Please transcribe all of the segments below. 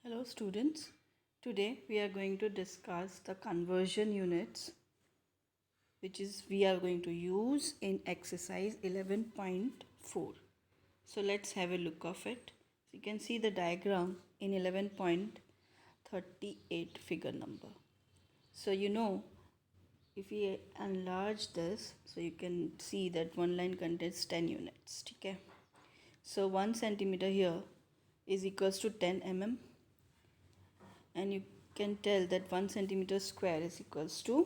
Hello students, today we are going to discuss the conversion units which is we are going to use in exercise 11.4. So let's have a look of it. So you can see the diagram in 11.38 figure number. So if we enlarge this, so you can see that one line contains 10 units. Okay. So 1 centimeter here is equals to 10 mm. And you can tell that 1 centimeter square is equals to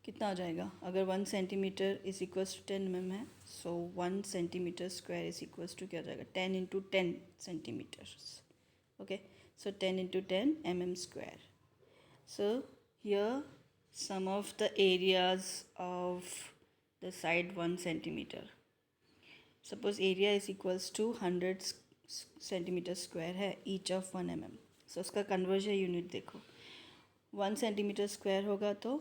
कितना हो जाएगा. अगर 1 centimetre is equals to 10 mm है, so 1 centimetre square is equals to क्या हो जाएगा, 10 into 10 centimetres. Okay, so 10 into 10 mm square. So here sum of the areas of the side 1 centimetre. Suppose area is equals to 100 centimetre square है each of 1 mm. So उसका conversion unit देखो. 1 centimetre square होगा तो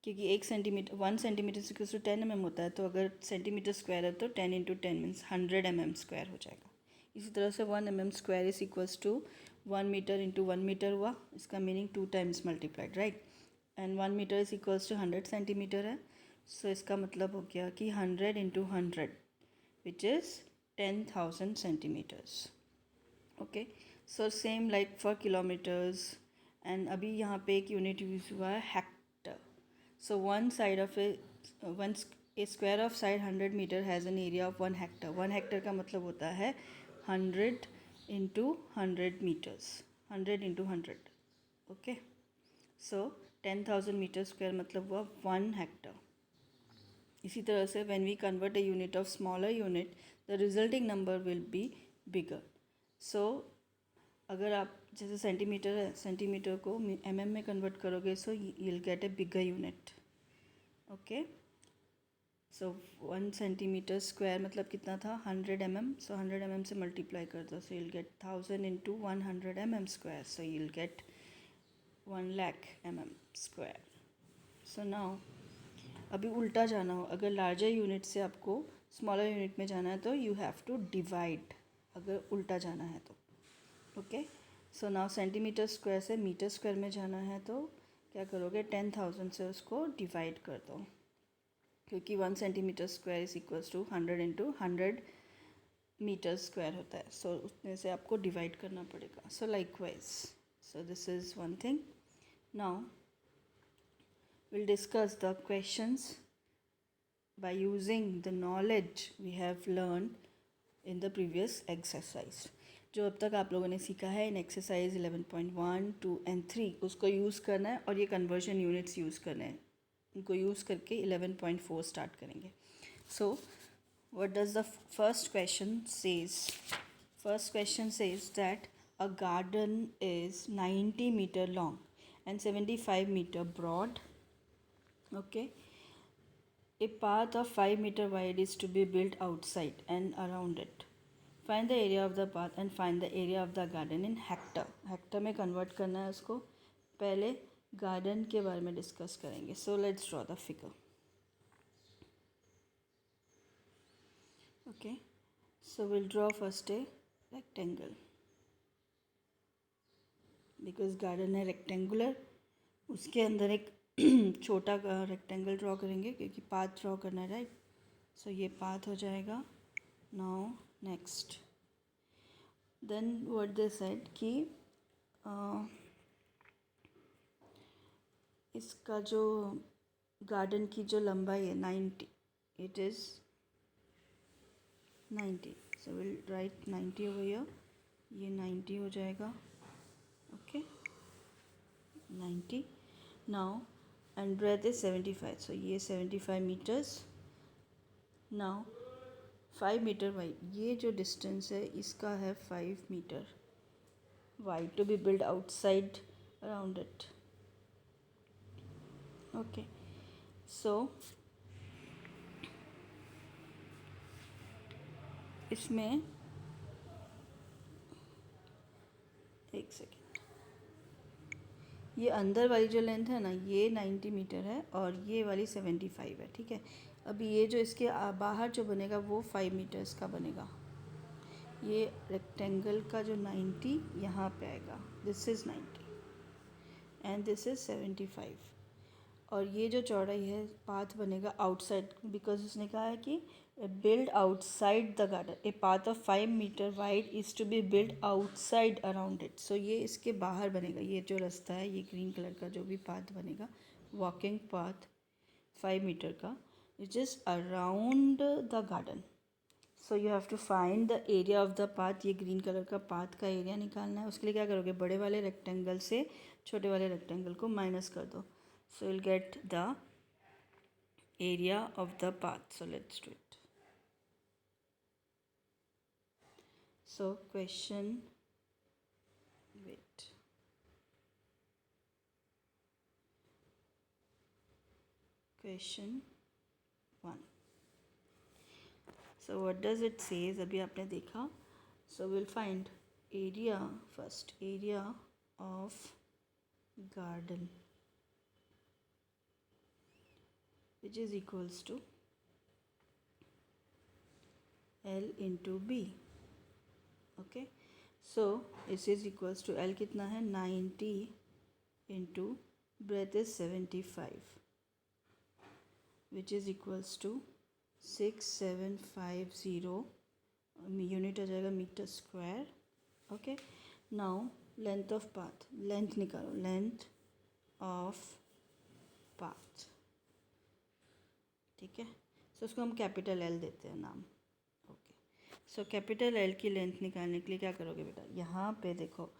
क्योंकि 1 centimetre से to 10 mm होता है, तो अगर सेंटीमीटर स्क्वायर है तो 10 इंटू 10 मीन्स 100 mm स्क्वायर हो जाएगा. इसी तरह से 1 mm square is equals to 1 metre into 1 metre हुआ. इसका meaning 2 times multiplied, right. And 1 metre is equals to 100 centimetre है. सो इसका मतलब हो गया कि 100 into 100 which is 10,000 centimetres. Okay, so same like for kilometres. And अभी यहाँ पे एक यूनिट यूज़ हुआ है hectare. So one side of a square of side 100 metre has an area of 1 hectare. 1 hectare का मतलब होता है 100 into 100 metres. 100 into 100. Okay, so 10,000 metre square मतलब हुआ 1 हेक्टर. इसी तरह से when we convert a unit of smaller unit the resulting number will be bigger. So अगर आप जैसे सेंटीमीटर है, सेंटीमीटर को mm में कन्वर्ट करोगे so you will get A bigger unit. Okay, so 1 centimetre square मतलब कितना था 100 mm. सो 100 mm से मल्टीप्लाई कर दो, so you will get 1000 into 100 mm square. So you will get 1 lakh mm square. So now अभी उल्टा जाना हो, अगर लार्जर यूनिट से आपको स्मॉलर यूनिट में जाना है तो यू हैव टू डिवाइड. अगर उल्टा जाना है तो okay. So now centimetre square से मीटर स्क्वायर में जाना है तो क्या करोगे, 10,000 से उसको डिवाइड कर दो, क्योंकि 1 centimetre square is equals to 100 into 100 metre square होता है. सो उसमें से आपको डिवाइड करना पड़ेगा. So likewise, so this is one thing. Now we'll discuss the questions by using the knowledge we have learned in the previous exercise. जो अब तक आप लोगों ने सीखा है इन एक्सरसाइज 11.1, 2 and 3 उसको यूज़ करना है और ये कन्वर्जन यूनिट्स यूज़ करने हैं. उनको यूज़ करके 11.4 स्टार्ट करेंगे. So what does the first question says. First question says that a garden is 90 metre long and 75 metre broad. Okay, a path of 5 meter wide is to be built outside and around it. Find the area of the path and find the area of the garden in hectare. Hector में convert करना है उसको. पहले garden के बारे में discuss करेंगे. So let's draw the figure. Okay, so will draw first a rectangle because garden है रेक्टेंगुलर. उसके अंदर एक छोटा रेक्टेंगल ड्रॉ करेंगे क्योंकि पाथ ड्रॉ करना है, राइट. सो ये पाथ हो जाएगा. Now next then what they said कि इसका जो गार्डन की जो लंबाई है 90, it is 90. So will write 90 over here. ये 90 हो जाएगा. Okay, 90. Now and breadth is 75, so ये 75 meters. now 5 meter wide, ये जो distance है इसका है 5 meter wide to be built outside around it. okay, so इसमें एक सेकेंड, ये अंदर वाली जो लेंथ है ना ये 90 मीटर है और ये वाली 75 है. ठीक है, अभी ये जो इसके बाहर जो बनेगा वो 5 मीटर्स का बनेगा. ये रेक्टेंगल का जो 90 यहाँ पे आएगा, this is 90 and this is 75, और ये जो चौड़ाई है पाथ बनेगा आउटसाइड, बिकॉज उसने कहा है कि build outside the garden, a path of 5 metre wide is to be build outside around it. So ये इसके बाहर बनेगा, ये जो रास्ता है, ये ग्रीन कलर का जो भी पाथ बनेगा, वॉकिंग पाथ 5 मीटर का, it is around the garden. So you have to find the area of the path. ये ग्रीन कलर का पाथ का एरिया निकालना है। उसके लिए क्या करोगे, बड़े वाले रेक्टेंगल से छोटे वाले रेक्टेंगल को माइनस कर दो, so you'll get the area of the path. So let's do it. So question, wait, question 1. So what does it says, अभी आपने देखा. So we'll find area first, area of garden, which is equals to L into B. Okay, so this is equals to L कितना है 90 into breadth is 75, which is equals to 6750 unit आ जाएगा metre square. Okay, now length of path, length निकालो, length of path. ठीक है, सो उसको हम capital L देते हैं नाम. ओके, सो कैपिटल एल की लेंथ निकालने के लिए क्या करोगे बेटा, यहाँ पे देखो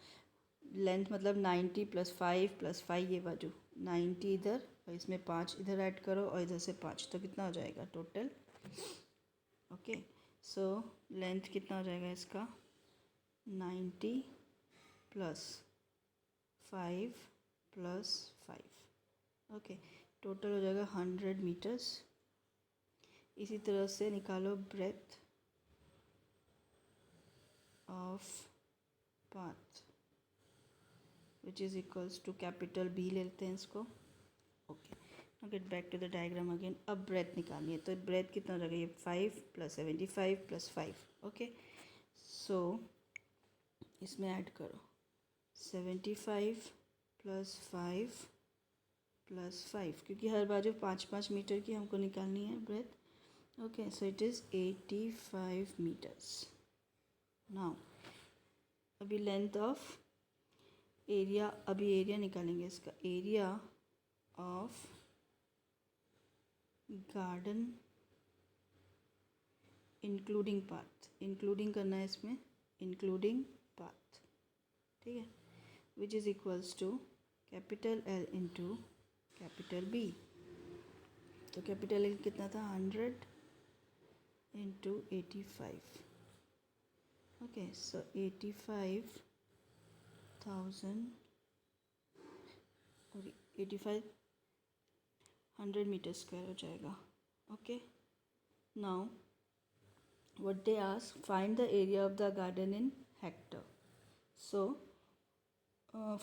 लेंथ मतलब 90 + 5 + 5 ये बाजू 90 इधर और इसमें 5 इधर ऐड करो और इधर से 5, तो कितना हो जाएगा टोटल. ओके, सो लेंथ कितना हो जाएगा इसका 90 + 5 + 5. ओके, टोटल हो जाएगा 100 मीटर्स. इसी तरह से निकालो breadth of path, which is equals to capital B लेते हैं इसको. Okay, now get back to the diagram again. अब ब्रेथ निकालनी है, तो ब्रेथ कितना हो जाएगा, ये 5 + 75 + 5. ओके, सो इसमें ऐड करो 75 + 5 + 5, क्योंकि हर बाजू 5-5 मीटर की हमको निकालनी है breadth. Okay, so it is 85 metres. Now अभी लेंथ ऑफ एरिया, अभी एरिया निकालेंगे इसका, area of garden including path, including करना है इसमें, इंक्लूडिंग पाथ. ठीक है, which is equals to capital L into capital B. तो कैपिटल एल कितना था 100 इंटू 85. ओके, सो 85,000 और 85 मीटर स्क्वायर हो जाएगा. Okay, now what they ask, find the area of the garden in hectare. So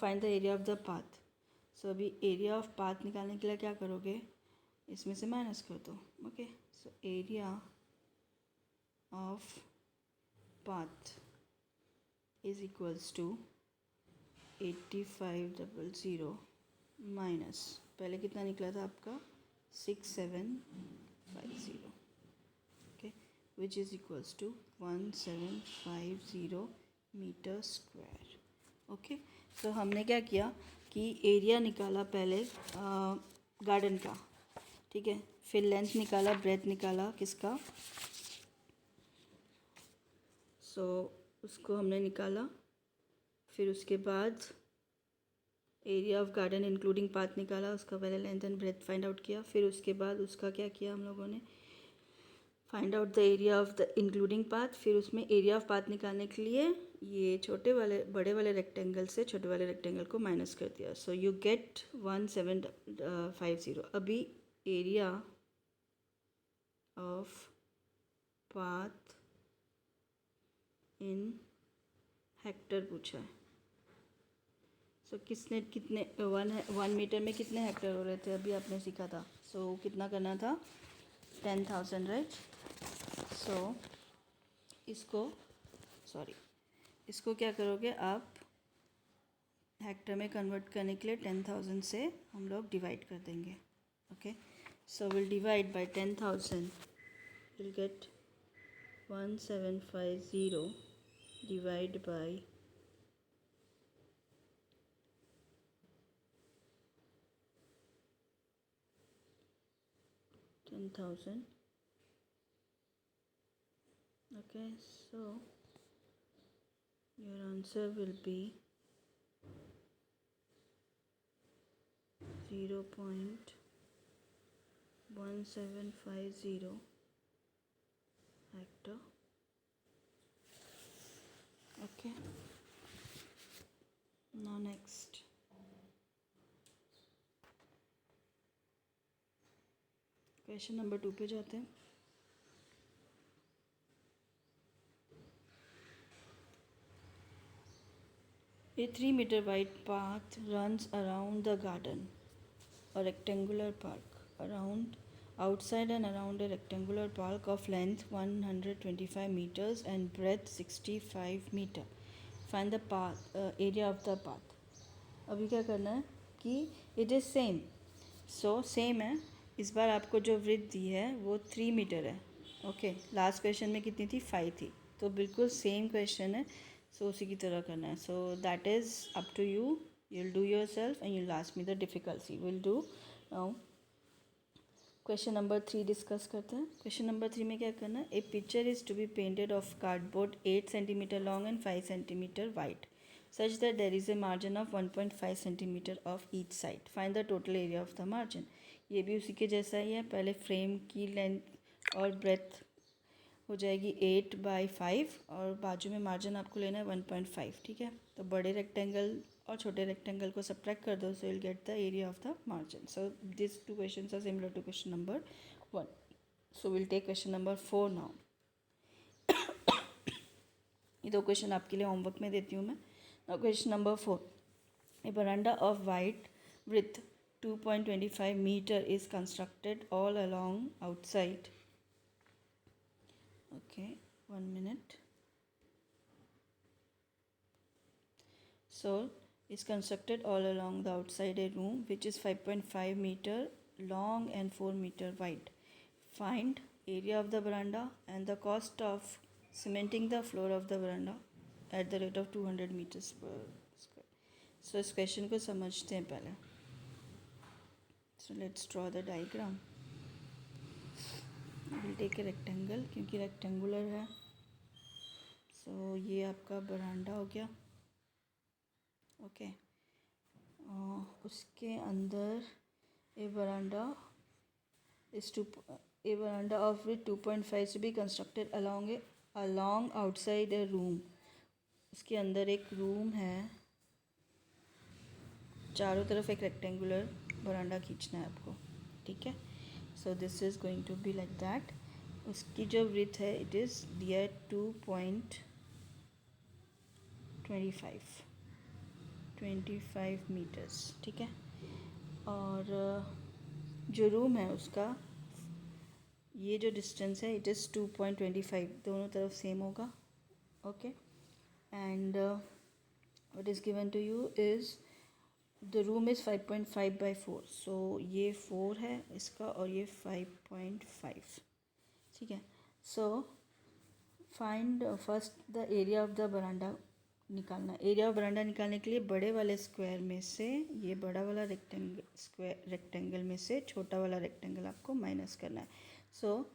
find the area of the path. So अभी area of path निकालने के लिए क्या करोगे, इसमें से माइनस कर दो. Okay, so area of path is equals to 8500 minus, पहले कितना निकला था आपका 6750. which is equals to 1750 metre square. Okay, so हमने क्या किया कि एरिया निकाला पहले गार्डन का. ठीक है, फिर लेंथ निकाला, ब्रेथ निकाला किसका, सो उसको हमने निकाला. फिर उसके बाद area of garden including path निकाला, उसका पहले length and breadth find out किया. फिर उसके बाद उसका क्या किया हम लोगों ने, find out the area of the including path. फिर उसमें एरिया ऑफ पाथ निकालने के लिए ये छोटे वाले बड़े वाले रेक्टेंगल से छोटे वाले रेक्टेंगल को माइनस कर दिया. So you get 1750. अभी area of path in Hector पूछा है. सो किसने कितने 1 मीटर में कितने हेक्टर हो रहे थे अभी आपने सीखा था. सो कितना करना था 10,000, राइट. सो इसको सॉरी, इसको क्या करोगे आप हेक्टर में कन्वर्ट करने के लिए 10,000 से हम लोग डिवाइड कर देंगे. Okay, so will divide by 10,000, will get 1750 divide by 10,000. Okay, so your answer will be 0.1750 hectare. Okay, now next. Question number 2 पे जाते हैं. A 3-meter wide path runs around the garden, a rectangular park, outside and around a rectangular park of length 125 meters and breadth 65 meter. Find the area of the path. अभी क्या करना है कि it is same, so same है. इस बार आपको जो width दी है वो 3 मीटर है. ओके, लास्ट क्वेश्चन में कितनी थी? 5 थी. तो बिल्कुल सेम क्वेश्चन है, सो उसी की तरह करना है. So that is up to you. You will do yourself and you will ask me the difficulty. Will do now question number 3 discuss करते हैं. क्वेश्चन नंबर 3 में क्या करना है? A picture is to be painted of cardboard 8 centimetre long and 5 centimetre wide such that there is a margin of 1.5 centimeter of each side. Find the total area of the margin. ये भी उसी के जैसा ही है. पहले frame की length और breath हो जाएगी 8/5 और बाजू में मार्जिन आपको लेना है 1.5. ठीक है, तो बड़े रेक्टेंगल और छोटे रेक्टेंगल को सब्ट्रैक्ट कर दो, so will get the area of the margin. So this 2 questions are similar to question number 1. So will take question number 4 now. ये 2 क्वेश्चन आपके लिए होमवर्क में देती हूँ मैं. Now question number 4. A veranda of wide width 2.25 meter is constructed all along outside. Okay, 1 minute. So is constructed all along the outside a room which is 5.5 meter long and 4 meter wide. Find area of the veranda and the cost of cementing the floor of the veranda at the rate of 200 meters per square. So इस question को समझते हैं पहले. So let's draw the diagram. We'll take a rectangle क्योंकि rectangular है. So ये आपका बरांडा हो गया. ओके, उसके अंदर a veranda of width 2.5 to be constructed along outside a room. उसके अंदर एक रूम है, चारों तरफ एक रेक्टेंगुलर बरांडा खींचना है आपको. ठीक है, so this is going to be like that. उसकी जो विड्थ है इट इज़ दिया 2.25 मीटर्स. ठीक है, और जो रूम है उसका ये जो डिस्टेंस है इट इज़ 2.25. दोनों तरफ सेम होगा. Okay, and what is given to you is the room is 5.5/4. so ये 4 है इसका और ये 5.5. ठीक है, so find first the area of the veranda. निकालना एरिया ऑफ बरांडा निकालने के लिए बड़े वाले स्क्वायर में से ये बड़ा वाला रेक्टेंगल में से छोटा वाला रेक्टेंगल आपको माइनस करना है. सो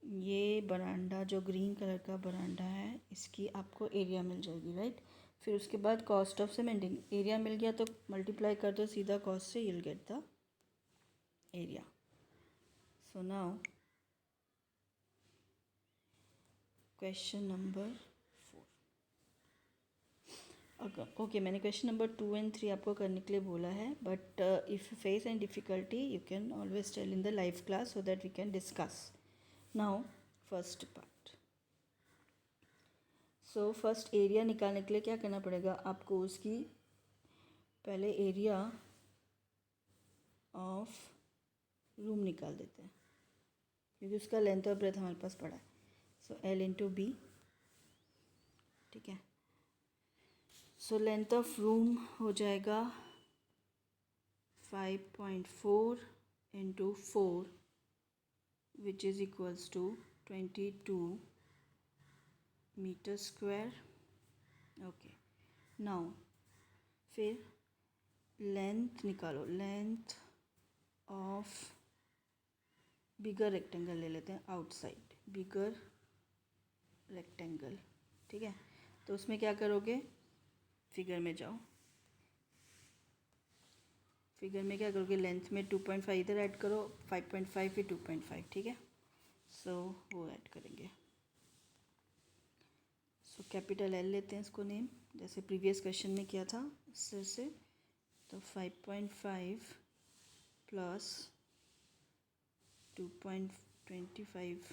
ये बरांडा जो ग्रीन कलर का बरांडा है इसकी आपको एरिया मिल जाएगी, राइट. फिर उसके बाद कॉस्ट ऑफ सीमेंटिंग. एरिया मिल गया तो मल्टीप्लाई कर दो सीधा कॉस्ट से, you'll get the area. So now question number 4. Okay, मैंने क्वेश्चन नंबर 2 and 3 आपको करने के लिए बोला है, but if you face any difficulty you can always tell in the live class so that we can discuss. Now first part. So first area निकालने के लिए क्या करना पड़ेगा आपको? उसकी पहले एरिया ऑफ रूम निकाल देते हैं क्योंकि उसका लेंथ और ब्रेथ हमारे पास पड़ा है. सो L into B ठीक है। सो लेंथ ऑफ रूम हो जाएगा 5.4 into 4 which is equals to 22 metre square. Okay, now फिर लेंथ निकालो, लेंथ ऑफ बिगर रेक्टेंगल ले लेते हैं, आउटसाइड बिगर रेक्टेंगल, ठीक है। तो उसमें क्या करोगे, फिगर में जाओ, फिगर में क्या करोगे, लेंथ में 2.5 इधर ऐड करो, 5.5 फिर 2.5, ठीक है। सो वो ऐड करेंगे। सो कैपिटल एल लेते हैं इसको नेम, जैसे प्रीवियस क्वेश्चन में किया था इससे से। तो 5.5 प्लस 2.25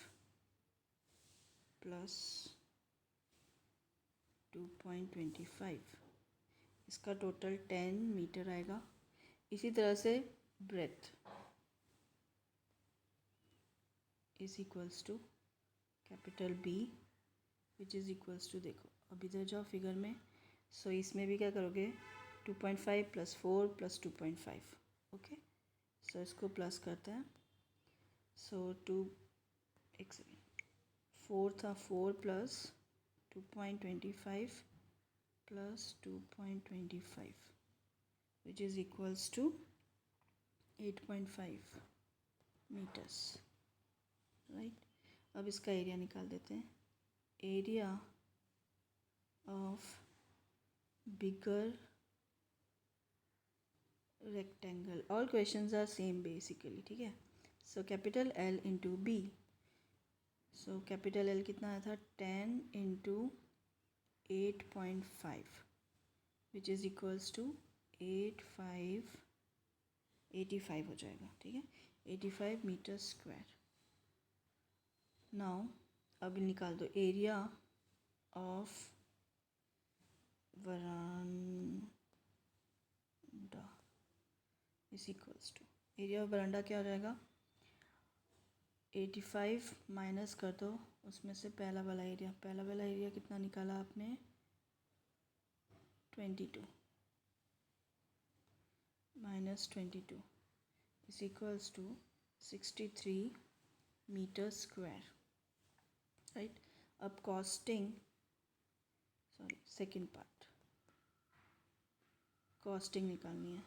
प्लस 2.25, इसका टोटल 10 मीटर आएगा। इसी तरह से breadth is equals to capital B which is equals to, देखो अब इधर जाओ फिगर में। सो इसमें भी क्या करोगे, 2.5 प्लस 4 प्लस 2.5, ओके। सो इसको प्लस करते हैं। सो एक सेकेंड, 4 था, 4 plus 2.25 plus 2.25 which is equals to 8.5 metres, right. अब इसका एरिया निकाल देते हैं। Area of bigger rectangle, all questions are same basically, ठीक है। So capital L into B, so capital L कितना आया था, 10 into 8.5 which is equals to 85 हो जाएगा, ठीक है, 85 मीटर स्क्वायर। नाउ अब निकाल दो area of veranda is equals to, area of veranda क्या हो जाएगा, 85 माइनस कर दो उसमें से पहला वाला एरिया कितना निकाला आपने, 22 minus 22 is equals to 63 metre square, right. अब costing, sorry second part, costing निकालनी है।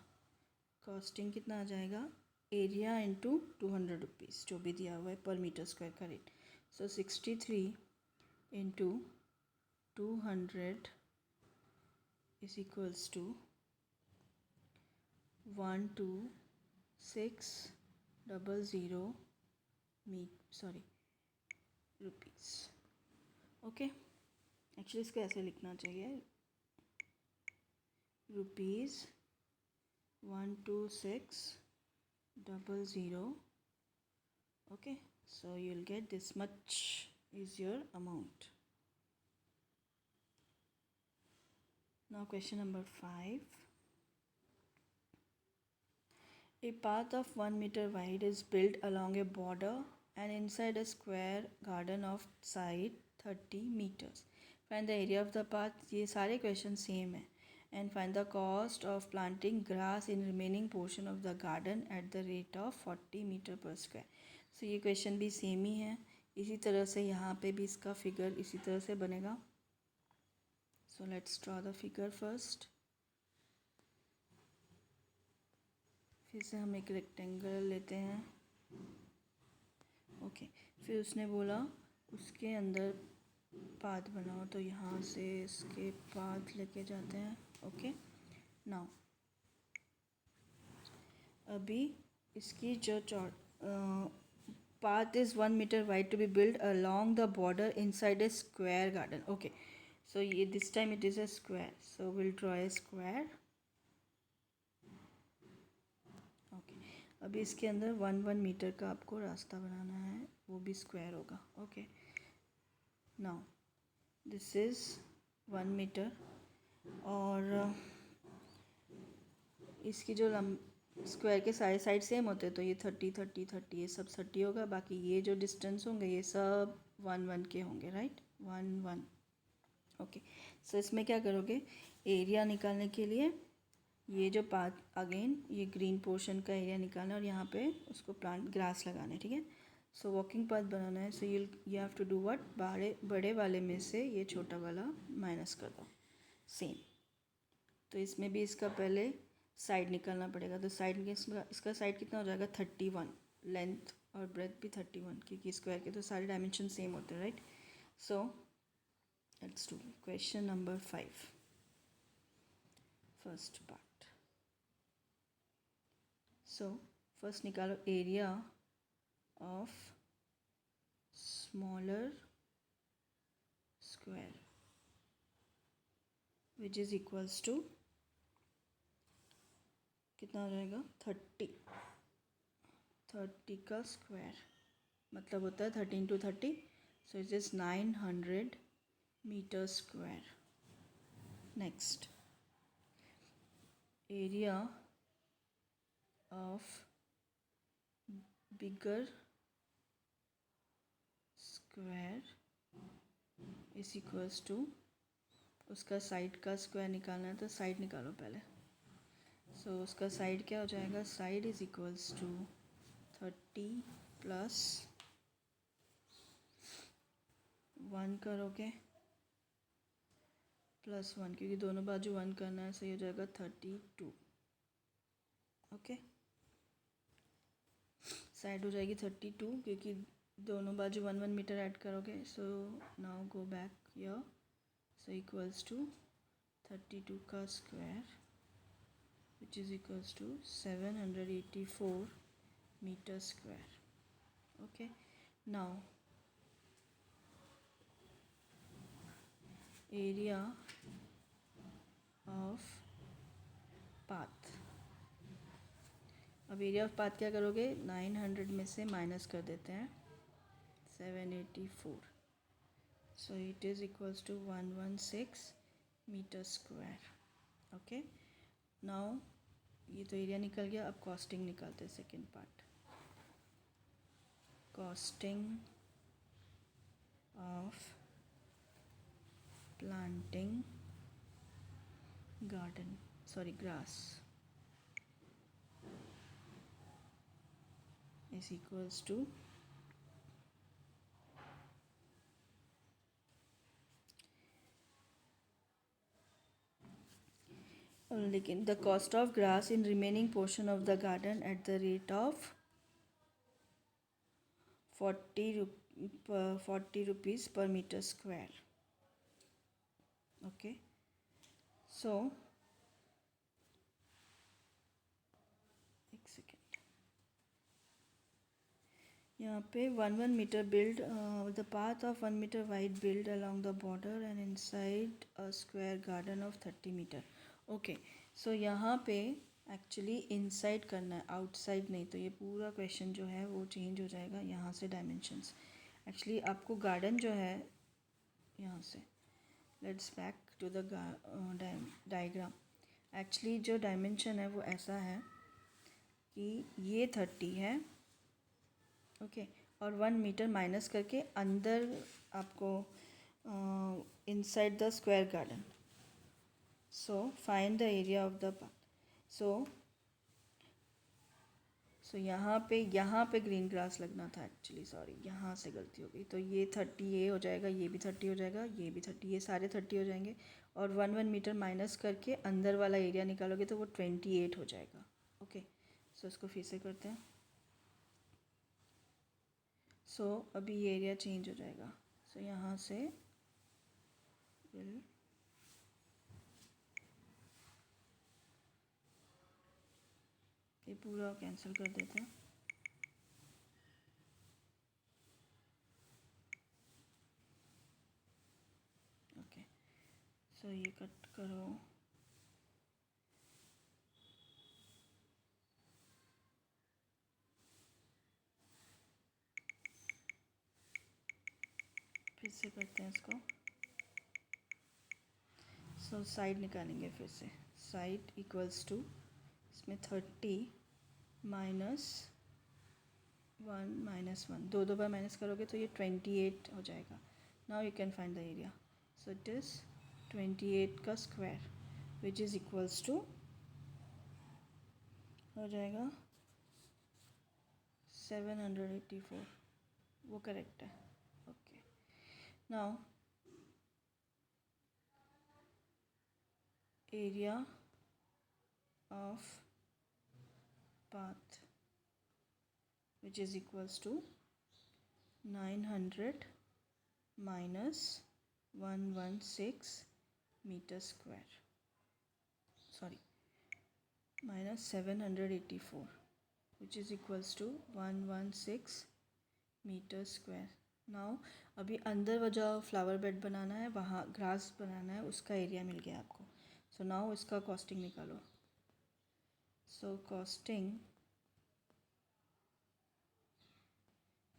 कॉस्टिंग कितना आ जाएगा, एरिया इंटू 200 रुपीज़ जो भी दिया हुआ है पर मीटर स्क्वायर का rate. So 63 into 200 is equals to 12600 rupees, okay. Actually इसको ऐसे लिखना चाहिए, rupees 12600, okay. So you'll get this much is your amount. Now question number 5. A path of 1 meter wide is built along a border and inside a square garden of side 30 meters. Find the area of the path. ये सारे question same है. And find the cost of planting grass in remaining portion of the garden at the rate of 40 meter per square. So ये question भी same ही है. इसी तरह से यहाँ पे भी इसका figure इसी तरह से बनेगा. So let's draw the figure first. फिर से हम एक रेक्टेंगल लेते हैं, ओके। फिर उसने बोला उसके अंदर पाथ बनाओ, तो यहाँ से इसके पाथ लेके जाते हैं, ओके। नाउ अभी इसकी जो path is 1 meter wide to be built along the border inside a square garden, okay. So this time it is a square, so we'll draw a square, okay. अभी इसके अंदर 1 metre का आपको रास्ता बनाना है, वो भी स्क्वायर होगा, okay. Now this is 1 metre और इसकी जो स्क्वायर के सारे साइड सेम होते हैं, तो ये 30 ये सब 30 होगा। बाकी ये जो डिस्टेंस होंगे ये सब 1 1 के होंगे, राइट, 1 1, ओके, सो इसमें क्या करोगे, एरिया निकालने के लिए ये जो पाथ अगेन ये ग्रीन पोर्शन का एरिया निकालना है और यहाँ पे उसको प्लांट ग्रास लगाना है, ठीक है। सो वॉकिंग पाथ बनाना है, so you have to do what, बड़े वाले में से ये छोटा वाला माइनस कर दो, सेम। तो इसमें भी इसका पहले साइड निकालना पड़ेगा, तो साइड इसका साइड कितना हो जाएगा 31, लेंथ और ब्रेथ भी 31, क्योंकि स्क्वायर के तो सारे डायमेंशन सेम होते हैं, right. So let's do question number 5, first part. So first निकालो area of smaller square which is equals to कितना हो जाएगा 30 का स्क्वायर मतलब होता है 13 to 30, so it is 900 metre square. Next area of bigger square is equals to, उसका side का स्क्वायर निकालना है तो साइड निकालो पहले। सो उसका साइड क्या हो जाएगा, side is equals to 30 plus 1 करोगे प्लस 1, क्योंकि दोनों बाजू 1 करना है, सही हो जाएगा 32। ओके, साइड हो जाएगी 32 क्योंकि दोनों बाजू 1 मीटर ऐड करोगे। So now go back here, so equals to 32 का square which is equals to 784 metre square. Okay, now area of path, अब एरिया ऑफ पाथ क्या करोगे, 900 में से माइनस कर देते हैं 784, so it is equals to 116 metre square. Okay, now ये तो एरिया निकल गया, अब कॉस्टिंग निकालते हैं second part. Costing of planting garden, sorry grass is equals to लेकिन the cost of grass in remaining portion of the garden at the rate of 40 rupees per metre square. Okay, so एक second, यहाँ पे 1 metre build the path of 1 metre wide build along the border and inside a square garden of 30 metre. Okay, so यहाँ पे actually inside करना है, outside नहीं, तो ये पूरा क्वेश्चन जो है वो चेंज हो जाएगा यहाँ से डायमेंशंस। एक्चुअली आपको गार्डन जो है यहाँ से, let's back to the diagram. Actually जो डायमेंशन है वो ऐसा है कि ये 30 है, ओके, और 1 मीटर माइनस करके अंदर आपको inside the square garden. So find the area of the path. So यहाँ पे ग्रीन ग्रास लगना था एक्चुअली, सॉरी यहाँ से गलती हो गई। तो ये 30 ये हो जाएगा, ये भी 30 हो जाएगा, ये भी 30, ये सारे 30 हो जाएंगे, और 1 मीटर माइनस करके अंदर वाला एरिया निकालोगे तो वो 28 हो जाएगा। ओके, सो इसको फिर से करते हैं। सो अभी ये एरिया चेंज हो जाएगा, सो यहाँ से ये पूरा कैंसिल कर देते हैं। ओके, सो ये कट करो, फिर से करते हैं इसको। सो साइड निकालेंगे फिर से, साइड इक्वल्स टू इसमें 30 माइनस 1 दो बार माइनस करोगे तो ये 28 हो जाएगा। Now you can find the area. So it is 28 का square which is equals to हो जाएगा 784. वो करेक्ट है. Okay, now area of path which is equals to 900 minus 116 meter square, sorry, minus 784 which is equals to 116 meter square. Now अभी अंदर वो जो flower bed बनाना है, वहाँ ग्रास बनाना है, उसका एरिया मिल गया आपको. सो नाउ इसका कॉस्टिंग निकालो. So costing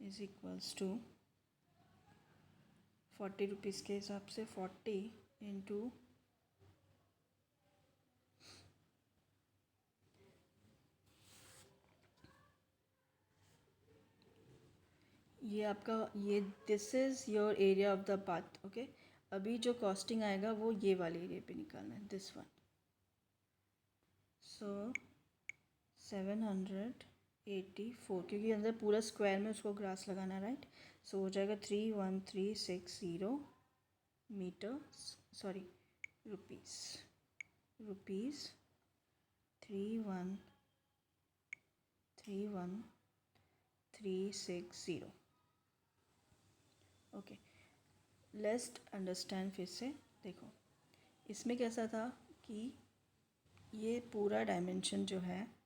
is equals to 40 rupees के हिसाब से 40 इंटू ये आपका ये this is your area of the path. Okay, अभी जो कॉस्टिंग आएगा वो ये वाले एरिया पे निकालना है, दिस वन. सो 784 क्योंकि अंदर पूरा स्क्वायर में उसको ग्रास लगाना, राइट. सो हो जाएगा 31360 metre, sorry rupees 31360. Okay, let's understand. फिर से देखो, इसमें कैसा था कि ये पूरा डायमेंशन जो है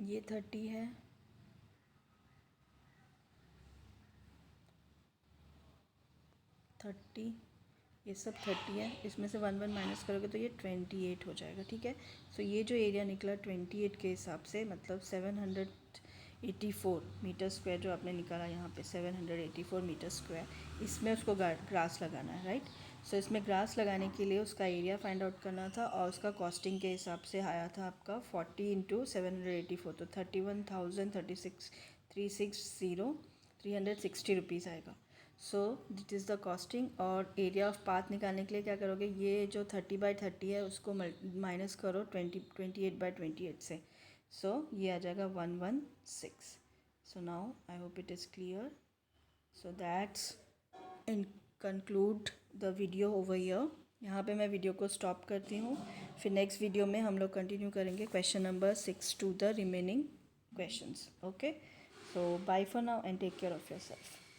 ये 30 है, ये सब 30 है. इसमें से 1 माइनस करोगे तो ये 28 हो जाएगा. ठीक है. सो ये जो एरिया निकला 28 के हिसाब से, मतलब 784 मीटर स्क्वायर जो आपने निकाला यहाँ पे 784 मीटर स्क्वायर, इसमें उसको ग्रास लगाना है, राइट. सो इसमें ग्रास लगाने के लिए उसका एरिया फाइंड आउट करना था और उसका कॉस्टिंग के हिसाब से आया था आपका 40 इंटू 784, तो 360 रुपीज़ आएगा. सो दिट इज़ द कॉस्टिंग. और एरिया ऑफ पाथ निकालने के लिए क्या करोगे, ये जो 30/30 है उसको माइनस करो 28/28 से. सो ये आ जाएगा 116. So now I hope it is clear. So that's in conclude the video over here. यहाँ पे मैं वीडियो को स्टॉप करती हूँ. फिर नेक्स्ट वीडियो में हम लोग कंटिन्यू करेंगे question number 6 to the remaining questions. Okay, so bye for now and take care of yourself.